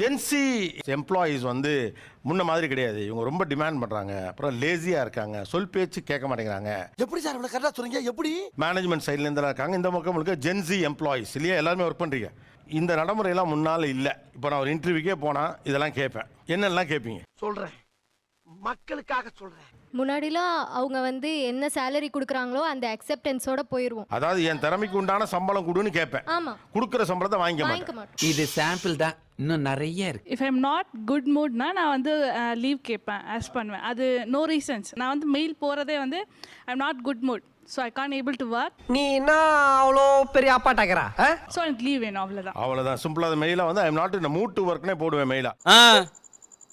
Gen Z employees வந்து முன்ன மாதிரி கிடையாது. இவங்க ரொம்ப டிமாண்ட் பண்றாங்க. அப்புறம் லேசியா இருக்காங்க. சொல் பேச்சு கேட்க மாட்டேங்கிறாங்க. எப்படி சார் இவ்வளவு கரெக்டா சொல்றீங்க? எப்படி? மேனேஜ்மெண்ட் சைட்ல இருந்து இருக்காங்க. இந்த பக்கம் முழுக்க ஜென்சி எம்ப்ளாயீஸ் இல்லையா, எல்லாருமே ஒர்க் பண்றீங்க. இந்த நடைமுறையெல்லாம் முன்னால இல்ல. இப்போ நான் ஒரு இன்டர்வியூக்கே போனா இதெல்லாம் கேட்பேன். என்னெல்லாம் கேட்பீங்க? சொல்றேன், மக்களுக்காக சொல்றேன். முன்னாடிலாம் அவங்க வந்து என்ன சேலரி கொடுக்குறாங்களோ அந்த அக்செப்டன்ஸோட போயிடுவோம். அதாவது என் திறமைக்கு உண்டான சம்பளம் கொடுன்னு கேட்பேன். ஆமா, கொடுக்குற சம்பளத்தை வாங்கிக்க வாங்கிக்க மாட்டேன். மாட்டோம். இது சாம்பிள் தான், இன்னும் நிறைய இருக்கு. இஃப் ஐம் நாட் குட் மூட்னா நான் வந்து லீவ் கேட்பேன், ஆஸ் பண்ணுவேன். அது நோ ரீசன்ஸ். நான் வந்து மெயில் போகிறதே வந்து I'm not good mood, so I can able to work. நீ என்ன அவ்வளோ பெரிய அப்பாட்டாக்கிறா? ஸோ எனக்கு லீவ் வேணும், அவ்வளோதான். அவ்வளவுதான். சிம்பிளா மெயிலா வந்து I am not in mood to ஒர்க்னே போடுவேன் மெயிலா.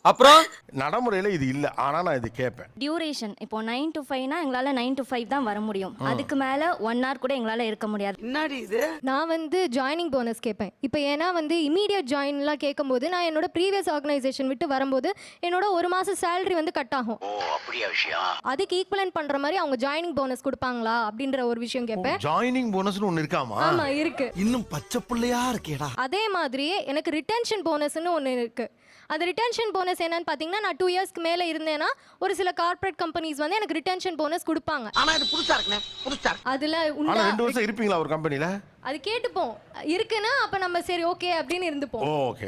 அப்புறம் நடைமுறையில இது இல்ல. ஆனா நான் இது கேட்பேன். டியூரேஷன் இப்போ 9 to 5னா எங்களால் 9 to 5 தான் வர முடியும். அதுக்கு மேலே 1 hour கூட எங்களால் இருக்க முடியாது. என்னடி இது? நான் வந்து ஜாயினிங் போனஸ் கேட்பேன். இப்போ ஏன்னா வந்து இமீடியட் ஜாயின்லாம் கேட்கும்போது நான் என்னோட ப்ரீவியஸ் ஆர்கனைசேஷன் விட்டு வரும்போது என்னோட ஒரு மாதம் சேலரி வந்து கட் ஆகும். ஓ, அப்படியா விஷயம்? அதுக்கு ஈக்குவலன்ட் பண்ற மாதிரி அவங்க ஜாயினிங் போனஸ் கொடுப்பாங்களா அப்படின்ற ஒரு விஷயம் கேட்பேன். ஜாயினிங் போனஸ்னு ஒன்னு இருக்காமா? ஆமா, இருக்கு. இன்னும் பச்சை புள்ளையா இருக்கேடா. அதே மாதிரியே எனக்கு ரிட்டென்ஷன் போனஸ்னு ஒன்று இருக்கு. அது ரிட்டென்ஷன் போனஸ் என்னன்னு பார்த்தீங்கன்னா, நான் 2 இயர்ஸ்க்கு மேலே இருந்தேன்னா ஒரு சில கார்ப்பரேட் கம்பெனிஸ் வந்து எனக்கு ரிட்டென்ஷன் போனஸ் கொடுப்பாங்க. ஆனா இது புதுசா இருக்குனே, புதுசா இருக்கு. அதுல ஆனா உண்டா 2 வருஷம் இருப்பீங்களா ஒரு கம்பெனில? அது கேட்டுப்போம். இருக்குன்னா அப்ப நம்ம சரி ஓகே அப்படின்னு இருந்துப்போம். ஓகே,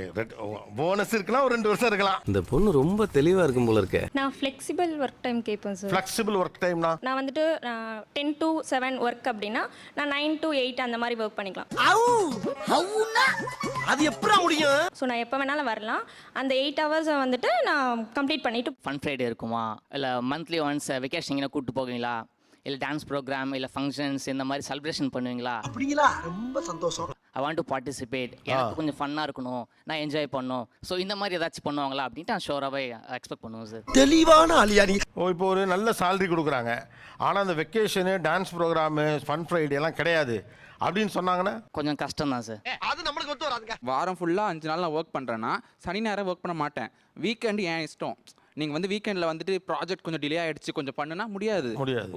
போனஸ் இருக்கலாம், ஒரு 2 வருஷம் இருக்கலாம். இந்த பொண்ணு ரொம்ப தெளிவா இருக்கும் போல இருக்கே. நான் ஃப்ளெக்சிபிள் ஒர்க் டைம் கேட்பேன் சார். ஃப்ளெக்சிபிள் ஒர்க் டைம்னா நான் வந்துட்டு 10 to 7 ஒர்க் அப்படின்னா நான் 9 to 8 அந்த மாதிரி ஒர்க் பண்ணிக்கலாம். அது எப்படா முடியும்? ஸோ நான் எப்போ வேணாலும் வரலாம். அந்த 8 hours வந்துட்டு நான் கம்ப்ளீட் பண்ணிட்டு ஃபன் ஃப்ரைடே இருக்குமா, இல்லை மந்த்லி ஒன்ஸ் வெக்கேஷன் எங்கே கூப்பிட்டு போவீங்களா, இல்லை டான்ஸ் ப்ரோக்ராம் இல்லை ஃபங்க்ஷன்ஸ் இந்த மாதிரி செலிப்ரேஷன் பண்ணுவீங்களா? அப்படிங்களா? ரொம்ப சந்தோஷம். ஐ வாண்ட் டு பார்ட்டிசிபேட், எனக்கு கொஞ்சம் ஃபன்னாக இருக்கணும், நான் என்ஜாய் பண்ணணும். ஸோ இந்த மாதிரி ஏதாச்சும் பண்ணுவாங்களா அப்படின்ட்டு நான் ஷோராகவே எக்ஸ்பெக்ட் பண்ணுவேன் சார். தெளிவான ஆளியா நீ. இப்போ ஒரு நல்ல சேலரி கொடுக்குறாங்க. ஆனா அந்த vacation, dance programme, fun Friday எல்லாம் கிடையாது அப்படின்னு சொன்னாங்கன்னா கொஞ்சம் கஷ்டம் தான் சார். அது நம்மளுக்கு ஒத்து வராதுங்க. வாரம் ஃபுல்லாக 5 நாள் நான் ஒர்க் பண்ணுறேன்னா சனி நேரம் ஒர்க் பண்ண மாட்டேன். வீக்கெண்டு ஏன் இஷ்டம். நீங்கள் வந்து வீக்கெண்டில் வந்துட்டு ப்ராஜெக்ட் கொஞ்சம் டிலே ஆகிடுச்சு கொஞ்சம் பண்ணுனா முடியாது.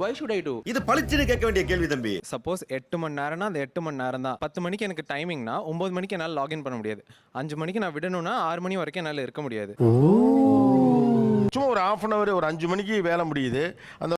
Why should I do? இது பளிச்சுன்னு கேட்க வேண்டிய கேள்வி தம்பி. சப்போஸ் 8 மணி நேரம்னா அந்த 8 மணி நேரம் தான். 10 மணிக்கு எனக்கு டைமிங்னா 9 மணிக்கு என்னால் லாகின் பண்ண முடியாது. 5 மணிக்கு நான் விடணும்னா 6 மணி வரைக்கும் என்னால் இருக்க முடியாது. சும்மா ஒரு 1/2 hour ஒரு 5 மணிக்கு வேலை முடியுது. அந்த